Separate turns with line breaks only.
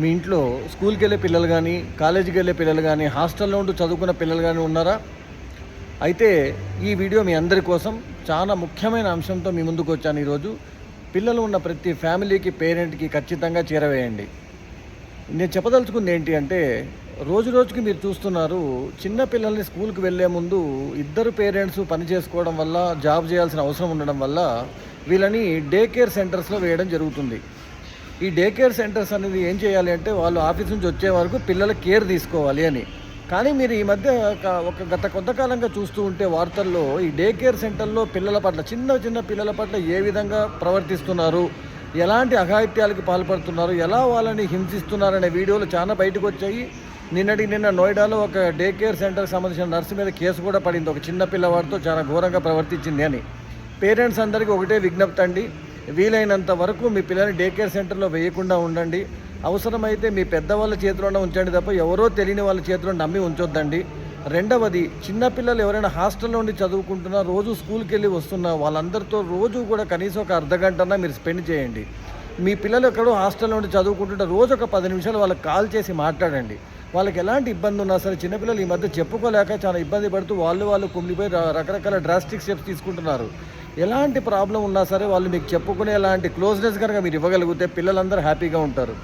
మీ ఇంట్లో స్కూల్కి వెళ్ళే పిల్లలు కానీ, కాలేజీకి వెళ్ళే పిల్లలు కానీ, హాస్టల్లో ఉంటూ చదువుకున్న పిల్లలు కానీ ఉన్నారా? అయితే ఈ వీడియో మీ అందరి కోసం చాలా ముఖ్యమైన అంశంతో మీ ముందుకు వచ్చాను ఈరోజు. పిల్లలు ఉన్న ప్రతి ఫ్యామిలీకి, పేరెంట్కి ఖచ్చితంగా చేరవేయండి. నేను చెప్పదలుచుకుంది ఏంటి అంటే, రోజు రోజుకి మీరు చూస్తున్నారు, చిన్న పిల్లల్ని స్కూల్కి వెళ్ళే ముందు ఇద్దరు పేరెంట్స్ పని చేసుకోవడం వల్ల, జాబ్ చేయాల్సిన అవసరం ఉండడం వల్ల వీళ్ళని డే కేర్ సెంటర్స్లో వేయడం జరుగుతుంది. ఈ డే కేర్ సెంటర్స్ అనేది ఏం చేయాలి అంటే, వాళ్ళు ఆఫీస్ నుంచి వచ్చే వరకు పిల్లల కేర్ తీసుకోవాలి అని. కానీ మీరు ఈ మధ్య గత కొంతకాలంగా చూస్తూ ఉంటే వార్తల్లో ఈ డే కేర్ సెంటర్లో పిల్లల పట్ల, చిన్న చిన్న పిల్లల పట్ల ఏ విధంగా ప్రవర్తిస్తున్నారు, ఎలాంటి అఘాయిత్యాలకు పాల్పడుతున్నారు, ఎలా వాళ్ళని హింసిస్తున్నారనే వీడియోలు చాలా బయటకు వచ్చాయి. నిన్న నోయిడాలో ఒక డే కేర్ సెంటర్కి సంబంధించిన నర్సు మీద కేసు కూడా పడింది, ఒక చిన్న పిల్లవాడితో చాలా ఘోరంగా ప్రవర్తించింది అని. పేరెంట్స్ అందరికీ ఒకటే విజ్ఞప్తి అండి, వీలైనంత వరకు మీ పిల్లల్ని డే కేర్ సెంటర్లో వేయకుండా ఉండండి. అవసరమైతే మీ పెద్దవాళ్ళ చేతిలోనే ఉంచండి తప్ప ఎవరో తెలియని వాళ్ళ చేతిలో నమ్మి ఉంచొద్దండి. రెండవది, చిన్నపిల్లలు ఎవరైనా హాస్టల్లో ఉండి చదువుకుంటున్నా, రోజు స్కూల్కి వెళ్ళి వస్తున్నా, వాళ్ళందరితో రోజు కూడా కనీసం ఒక అర్ధగంటన్నా మీరు స్పెండ్ చేయండి. మీ పిల్లలు ఎక్కడో హాస్టల్లో ఉండి చదువుకుంటుంటే రోజు ఒక 10 నిమిషాలు వాళ్ళకి కాల్ చేసి మాట్లాడండి. వాళ్ళకి ఎలాంటి ఇబ్బంది ఉన్నా సరే, చిన్నపిల్లలు ఈ మధ్య చెప్పుకోలేక చాలా ఇబ్బంది పడుతూ వాళ్ళు కుమిలిపోయి రకరకాల డ్రాస్టిక్ స్టెప్స్ తీసుకుంటున్నారు. ఎలాంటి ప్రాబ్లం ఉన్నా సరే వాళ్ళు మీకు చెప్పుకునే ఎలాంటి క్లోజ్నెస్ కనుక మీరు ఇవ్వగలిగితే పిల్లలందరూ హ్యాపీగా ఉంటారు.